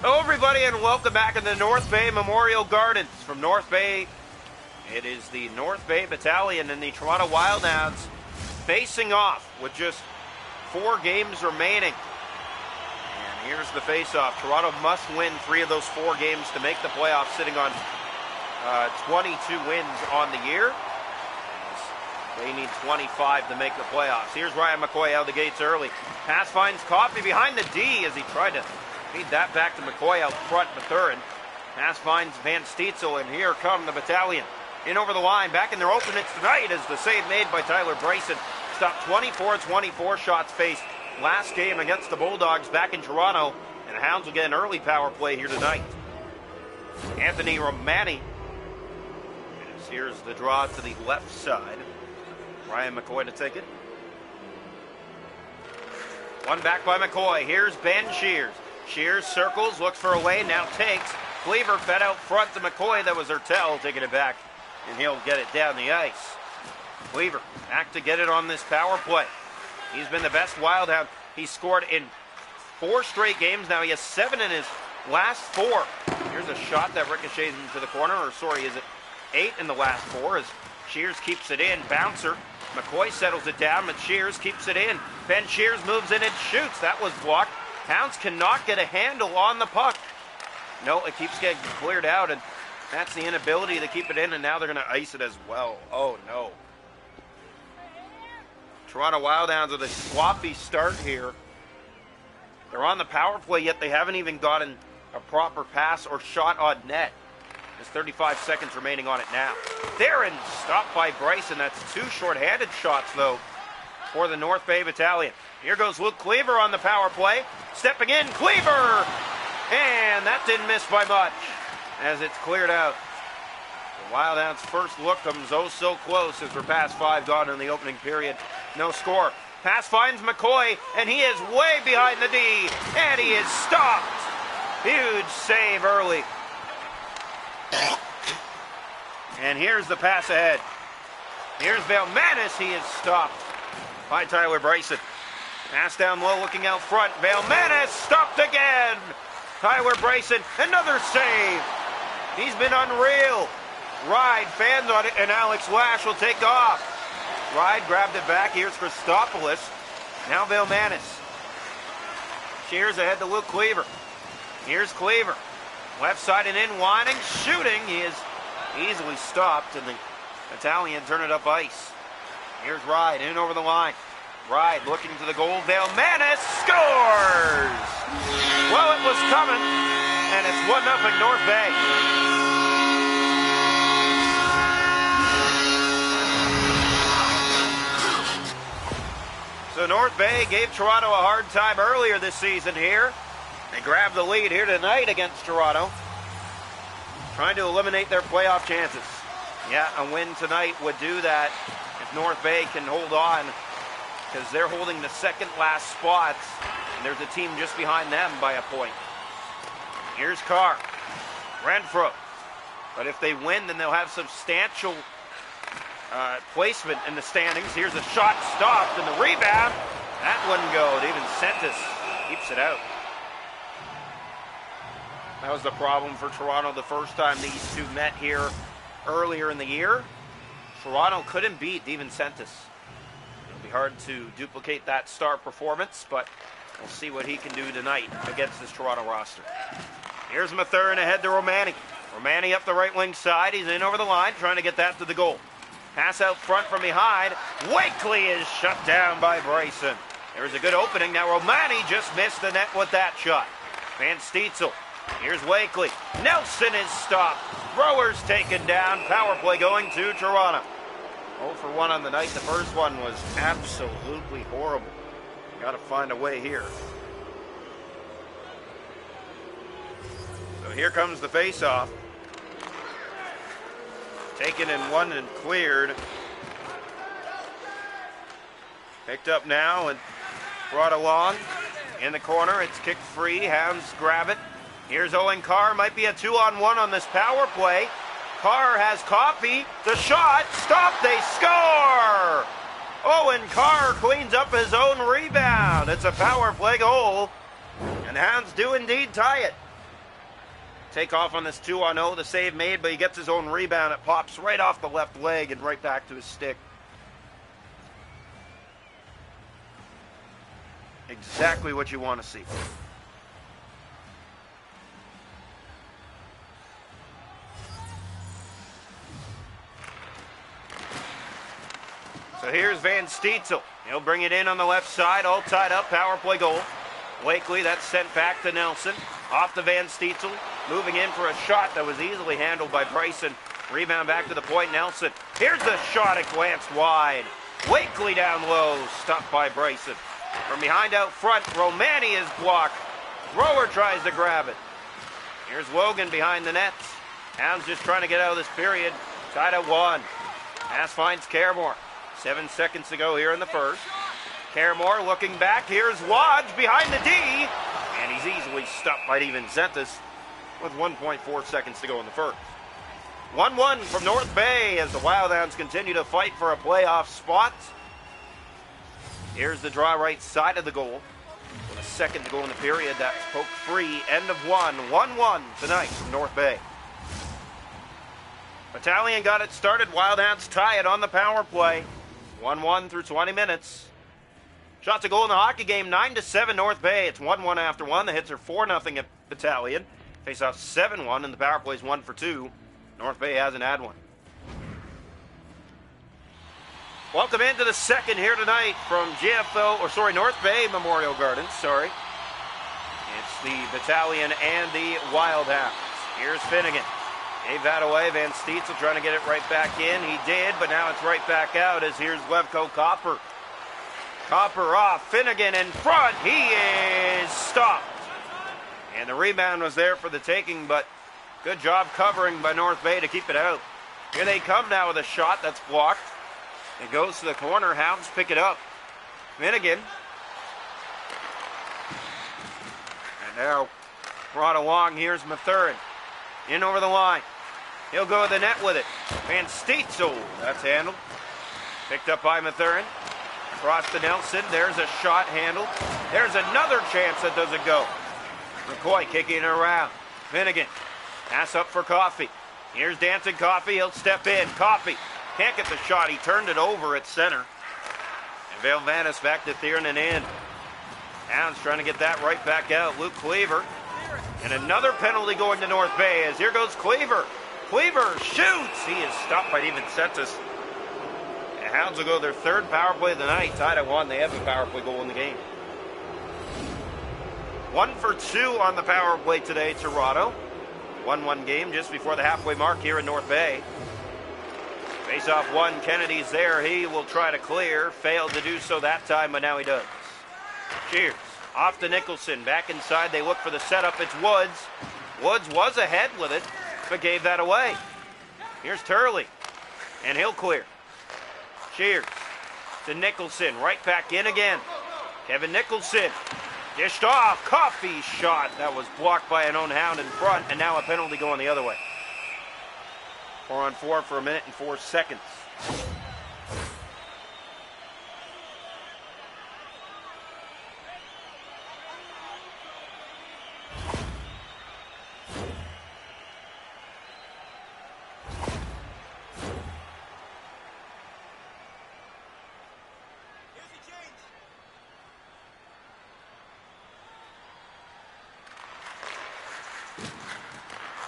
Hello everybody and welcome back in the North Bay Memorial Gardens. From North Bay, it is the North Bay Battalion and the Toronto Wildhounds facing off with just 4 games remaining. And here's the face-off. Toronto must win 3 of those 4 games to make the playoffs, sitting on 22 wins on the year. They need 25 to make the playoffs. Here's Ryan McCoy out of the gates early. Pass finds Coffey behind the D as he tried to feed that back to McCoy out front. Mathurin. Pass finds Van Steitzel, and here come the Battalion. In over the line, back in their opponents tonight as the save made by Tyler Bryson. Stopped 24-24 shots faced last game against the Bulldogs back in Toronto. And the Hounds will get an early power play here tonight. Anthony Romani. Here's the draw to the left side. Ryan McCoy to take it. One back by McCoy. Here's Ben Shears. Shears circles, looks for a lane, now takes. Cleaver fed out front to McCoy. That was Hertel taking it back, and he'll get it down the ice. Cleaver back to get it on this power play. He's been the best Wildhound. He's scored in 4 straight games now. He has 7 in his last 4. Here's a shot that ricochets into the corner, or sorry, is it 8 in the last 4 as Shears keeps it in. Bouncer. McCoy settles it down, but Shears keeps it in. Ben Shears moves in and shoots. That was blocked. Hounds cannot get a handle on the puck. No, it keeps getting cleared out, and that's the inability to keep it in, and now they're going to ice it as well. Oh, no. Toronto Wildhounds with a sloppy start here. They're on the power play, yet they haven't even gotten a proper pass or shot on net. There's 35 seconds remaining on it now. Theron stopped by Bryson. That's 2 short-handed shots, though, for the North Bay Battalion. Here goes Luke Cleaver on the power play. Stepping in, Cleaver! And that didn't miss by much as it's cleared out. The Wildhounds' first look comes oh so close as we're past 5 gone in the opening period. No score. Pass finds McCoy, and he is way behind the D, and he is stopped. Huge save early. And here's the pass ahead. Here's Valmanis. He is stopped by Tyler Bryson. Pass down low, looking out front. Valmanis stopped again. Tyler Bryson, another save. He's been unreal. Ride fans on it, and Alex Lash will take off. Ride grabbed it back. Here's Christopoulos. Now Valmanis. Shears ahead to Luke Cleaver. Here's Cleaver. Left side and in, winding, shooting. He is easily stopped, and the Battalion turn it up ice. Here's Ride, in over the line. Ride looking to the goal. Valmanis scores! Well, it was coming, and it's 1-0 North Bay. So North Bay gave Toronto a hard time earlier this season here. They grabbed the lead here tonight against Toronto, trying to eliminate their playoff chances. Yeah, a win tonight would do that if North Bay can hold on, because they're holding the second last spots, and there's a team just behind them by a point. Here's Carr. Renfro. But if they win, then they'll have substantial placement in the standings. Here's a shot stopped, and the rebound. That wouldn't go. Even Sentis keeps it out. That was the problem for Toronto the first time these two met here earlier in the year. Toronto couldn't beat Devin Sentis. It'll be hard to duplicate that star performance, but we'll see what he can do tonight against this Toronto roster. Here's Mathurin ahead to Romani. Romani up the right wing side. He's in over the line, trying to get that to the goal. Pass out front from behind. Wakely is shut down by Bryson. There's a good opening. Now Romani just missed the net with that shot. Van Steitzel. Here's Wakely. Nelson is stopped. Brower's taken down. Power play going to Toronto. 0 for 1 on the night. The first one was absolutely horrible. Got to find a way here. So here comes the face-off. Taken in one and cleared. Picked up now and brought along. In the corner, it's kicked free. Hounds grab it. Here's Owen Carr. Might be a 2-on-1 on this power play. Carr has Coffey. The shot. Stop. They score. Owen Carr cleans up his own rebound. It's a power play goal. And Hounds do indeed tie it. take off on this 2-on-0. The save made, but he gets his own rebound. It pops right off the left leg and right back to his stick. Exactly what you want to see. So here's Van Steetzel. He'll bring it in on the left side, all tied up, power play goal. Wakely, that's sent back to Nelson. Off to Van Steetzel, moving in for a shot that was easily handled by Bryson. Rebound back to the point, Nelson. Here's the shot, it glanced wide. Wakely down low, stopped by Bryson. From behind out front, Romani is blocked. Thrower tries to grab it. Here's Logan behind the nets. Hounds just trying to get out of this period. Tied at 1. Pass finds Caramore. 7 seconds to go here in the first. Caramore looking back. Here's Lodge behind the D. And he's easily stopped by Steven Zentis with 1.4 seconds to go in the first. 1-1 from North Bay as the Wildhounds continue to fight for a playoff spot. Here's the draw right side of the goal. With a second to go in the period, that's poked free. End of 1. 1-1 tonight from North Bay. Battalion got it started. Wildhounds tie it on the power play. 1-1 through 20 minutes. Shots a goal in the hockey game, 9-7 North Bay. It's 1-1 after 1. The hits are 4-0 at Battalion. Face off 7-1, and the power play is 1 for 2. North Bay hasn't had one. Welcome into the second here tonight from North Bay Memorial Gardens, It's the Battalion and the Wildhounds. Here's Finnegan. Gave that away. Van Steetzel trying to get it right back in. He did, but now it's right back out as here's Levko Copper. Copper off. Finnegan in front. He is stopped. And the rebound was there for the taking, but good job covering by North Bay to keep it out. Here they come now with a shot that's blocked. It goes to the corner. Hounds pick it up. Finnegan. And now brought along. Here's Mathurin. In over the line. He'll go to the net with it. Van Steetzel. That's handled. Picked up by Mathurin. Across to Nelson. There's a shot handled. There's another chance that doesn't go. McCoy kicking it around. Finnegan. Pass up for Coffey. Here's Dancing Coffey. He'll step in. Coffey can't get the shot. He turned it over at center. And Valvanis back to Thiernan in. Hounds trying to get that right back out. Luke Cleaver. And another penalty going to North Bay as here goes Cleaver. Cleaver shoots. He is stopped by Steven Zentis. The Hounds will go their third power play of the night. Tied at 1. They have a power play goal in the game. 1 for 2 on the power play today, Toronto. 1-1 game just before the halfway mark here in North Bay. Face off 1. Kennedy's there. He will try to clear. Failed to do so that time, but now he does. Cheers. Off to Nicholson. Back inside. They look for the setup. It's Woods. Woods was ahead with it, but gave that away. Here's Turley. And he'll clear. Cheers to Nicholson. Right back in again. Kevin Nicholson. Dished off. Coffey's shot. That was blocked by an own Hound in front, and now a penalty going the other way. 4-on-4 for 1 minute and 4 seconds.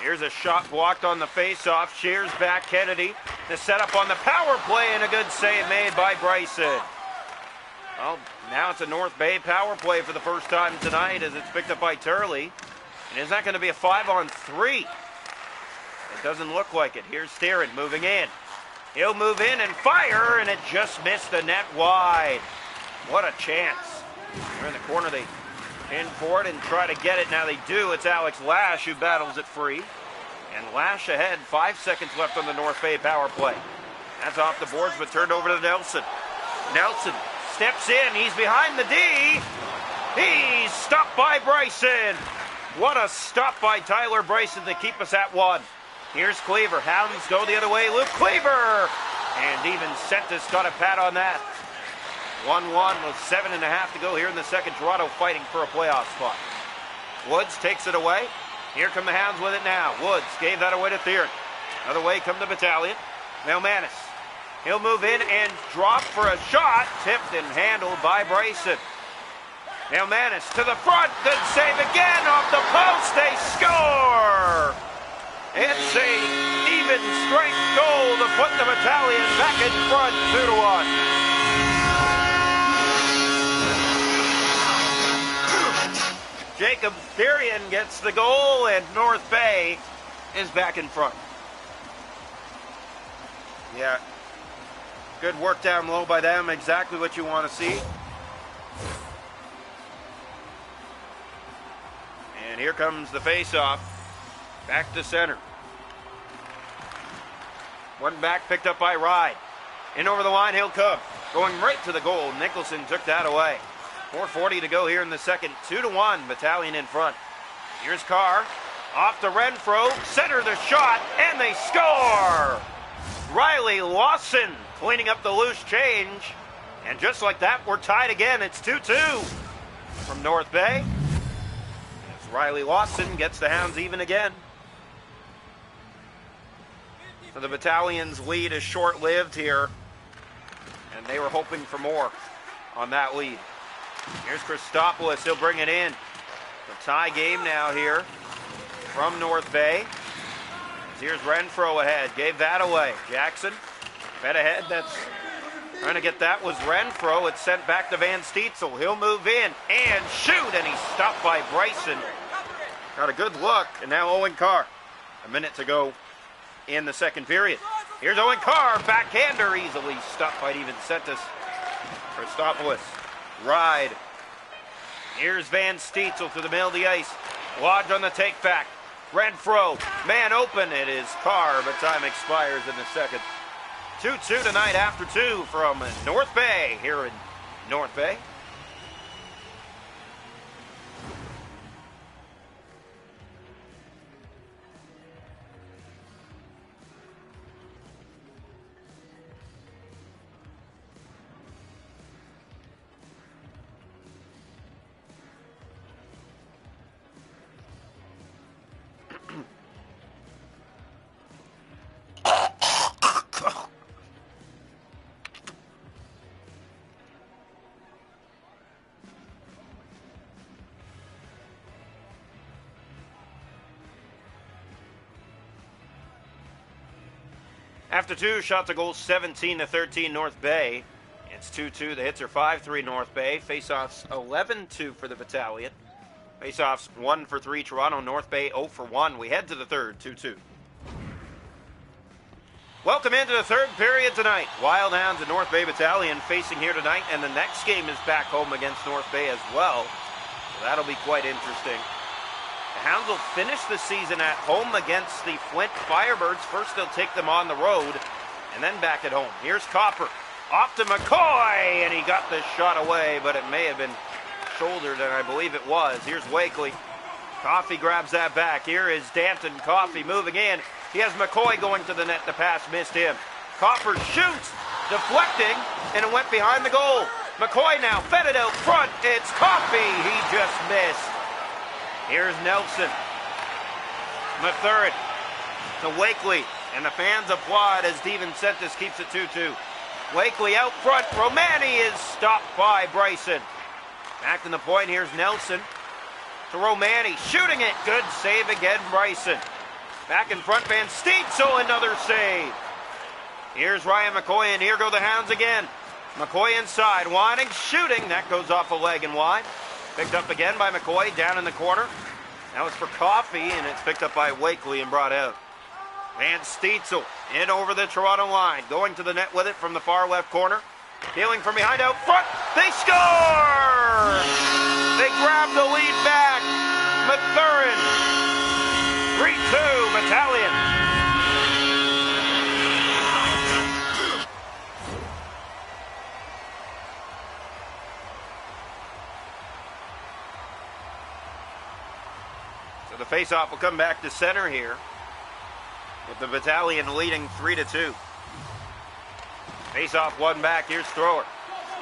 Here's a shot blocked on the face-off. Shears back Kennedy. The setup on the power play and a good save made by Bryson. Well, now it's a North Bay power play for the first time tonight as it's picked up by Turley. And is that going to be a 5-on-3? It doesn't look like it. Here's Sterin moving in. He'll move in and fire, and it just missed the net wide. What a chance. They're in the corner. They pin for it and try to get it. Now they do. It's Alex Lash who battles it free. And Lash ahead. 5 seconds left on the North Bay power play. That's off the boards, but turned over to Nelson. Nelson steps in. He's behind the D. He's stopped by Bryson. What a stop by Tyler Bryson to keep us at 1. Here's Cleaver. Hounds go the other way. Luke Cleaver. And even Sentis got a pat on that. 1-1 with 7.5 to go here in the second. Toronto fighting for a playoff spot. Woods takes it away. Here come the Hounds with it now. Woods gave that away to Theron. Other way come the Battalion. Melmanis. He'll move in and drop for a shot. Tipped and handled by Bryson. Melmanis to the front. Good save again off the post. They score! It's a even strength goal to put the Battalion back in front 2-1. Jacob Therian gets the goal, and North Bay is back in front. Yeah, good work down low by them, exactly what you want to see. And here comes the face-off, back to center. One back picked up by Ride. In over the line, he'll come. Going right to the goal, Nicholson took that away. 4:40 to go here in the second. 2-1, Battalion in front. Here's Carr. Off to Renfro. Center the shot, and they score! Riley Lawson cleaning up the loose change. And just like that, we're tied again. It's 2-2 from North Bay. As Riley Lawson gets the Hounds even again. So the Battalion's lead is short-lived here. And they were hoping for more on that lead. Here's Christopoulos, he'll bring it in. The tie game now here from North Bay. Here's Renfro ahead, gave that away. Jackson, fed ahead, that's trying to get that was Renfro. It's sent back to Van Steetzel. He'll move in and shoot, and he's stopped by Bryson. Got a good look, and now Owen Carr. A minute to go in the second period. Here's Owen Carr, backhander, easily stopped by Even Sentis. Christopoulos. Ride. Here's Van Steetzel to the middle of the ice. Lodge on the take back. Renfro. Man open. It is Carr, but time expires in the second. 2-2 tonight after 2 from North Bay here in North Bay. After 2, shot to goal 17-13 North Bay. It's 2-2. The hits are 5-3 North Bay. Faceoffs 11-2 for the Battalion. Faceoffs 1 for 3 Toronto. North Bay 0 for 1. We head to the third, 2-2. Welcome into the third period tonight. Wild Hounds and North Bay Battalion facing here tonight, and the next game is back home against North Bay as well. So that'll be quite interesting. The Hounds will finish the season at home against the Flint Firebirds. First, they'll take them on the road, and then back at home. Here's Copper. Off to McCoy, and he got this shot away, but it may have been shouldered, and I believe it was. Here's Wakely. Coffey grabs that back. Here is Danton Coffey moving in. He has McCoy going to the net. The pass missed him. Copper shoots, deflecting, and it went behind the goal. McCoy now fed it out front. It's Coffey. He just missed. Here's Nelson. Mathurin to Wakely, and the fans applaud as Steven Sentis keeps it 2-2. Wakely out front. Romani is stopped by Bryson. Back to the point. Here's Nelson to Romani. Shooting it. Good save again, Bryson. Back in front, Van Steetzel, another save. Here's Ryan McCoy, and here go the Hounds again. McCoy inside, wanting, shooting. That goes off a leg and wide. Picked up again by McCoy, down in the corner. That was for Coffey, and it's picked up by Wakely and brought out. Van Steetzel in over the Toronto line. Going to the net with it from the far left corner. Dealing from behind out front. They score! They grab the lead back. Mathurin. 3-2 Battalion. So the faceoff will come back to center here, with the Battalion leading 3-2. Face-off one back. Here's Thrower.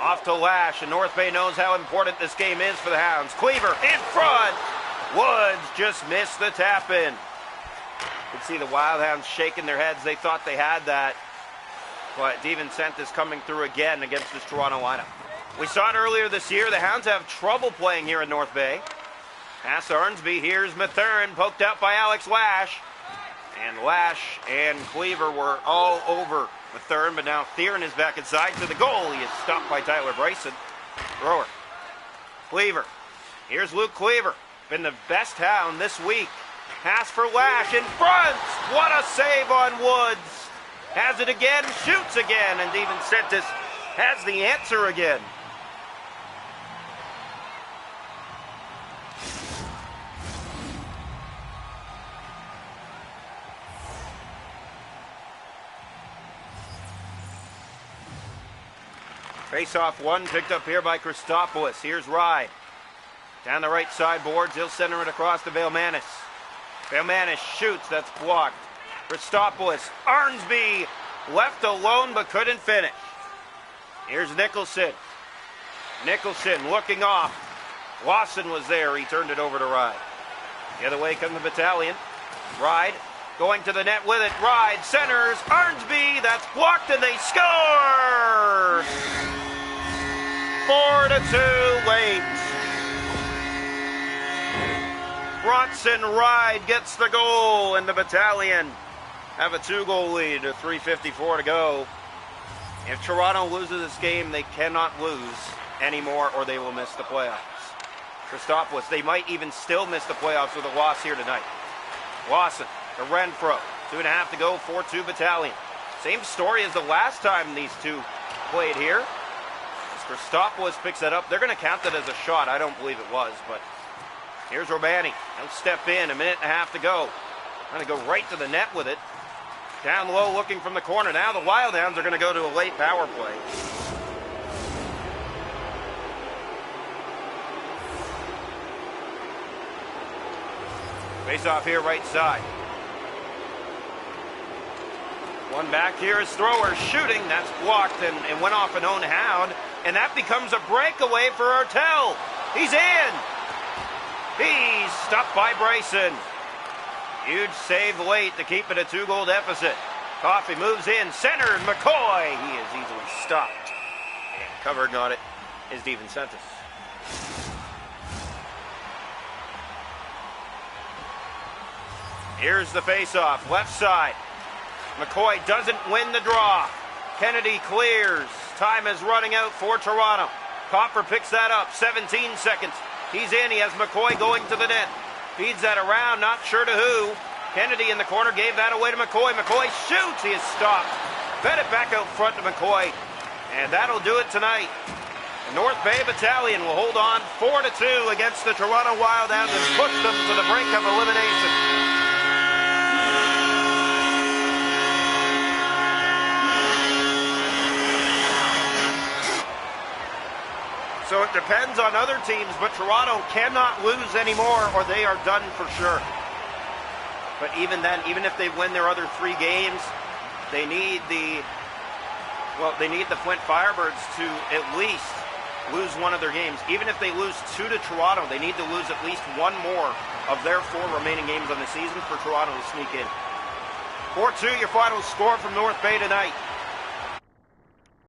Off to Lash, and North Bay knows how important this game is for the Hounds. Cleaver in front. Woods just missed the tap-in. You can see the Wildhounds shaking their heads. They thought they had that. But DeVincentis coming through again against this Toronto lineup. We saw it earlier this year. The Hounds have trouble playing here in North Bay. Pass Arnsby. Here's Mathurin, poked out by Alex Lash. And Lash and Cleaver were all over Mathurin, but now Theron is back inside to the goal. He is stopped by Tyler Bryson. Thrower. Cleaver. Here's Luke Cleaver. Been the best Hound this week. Pass for Lash in front. What a save on Woods. Has it again, shoots again, and DeVincentis has the answer again. Face-off one, picked up here by Christopoulos. Here's Ride. Down the right side boards, he'll center it across to Vailmanis. Vailmanis shoots, that's blocked. Christopoulos, Arnsby, left alone but couldn't finish. Here's Nicholson. Nicholson looking off. Lawson was there, he turned it over to Ride. The other way comes the Battalion. Ride going to the net with it. Ride centers, Arnsby, that's blocked and they score! 4-2 late. Bronson Ride gets the goal, and the Battalion have a 2-goal lead with 3:54 to go. If Toronto loses this game, they cannot lose anymore or they will miss the playoffs. Christopoulos, they might even still miss the playoffs with a loss here tonight. Lawson to Renfro, 2.5 to go, 4-2 Battalion. Same story as the last time these two played here. As Christopoulos picks that up, they're going to count that as a shot. I don't believe it was, but here's Robani. He'll step in, 1.5 to go. Going to go right to the net with it. Down low looking from the corner. Now the Wildhounds are going to go to a late power play. Face off here right side. One back here is Thrower shooting. That's blocked and went off an own Hound. And that becomes a breakaway for Artel. He's in. He's stopped by Bryson. Huge save late to keep it a 2-goal deficit. Coffey moves in, centered, McCoy. He is easily stopped. And covering on it is DeVincentis. Here's the face-off, left side. McCoy doesn't win the draw. Kennedy clears. Time is running out for Toronto. Copper picks that up, 17 seconds. He's in, he has McCoy going to the net. Feeds that around, not sure to who. Kennedy in the corner gave that away to McCoy. McCoy shoots, he is stopped. Fed it back out front to McCoy. And that'll do it tonight. The North Bay Battalion will hold on 4-2 against the Toronto Wildhounds and push them to the brink of elimination. So it depends on other teams, but Toronto cannot lose anymore or they are done for sure. But even then, even if they win their other 3 games, they need the Flint Firebirds to at least lose one of their games. Even if they lose 2 to Toronto, they need to lose at least 1 more of their 4 remaining games on the season for Toronto to sneak in. 4-2 your final score from North Bay tonight.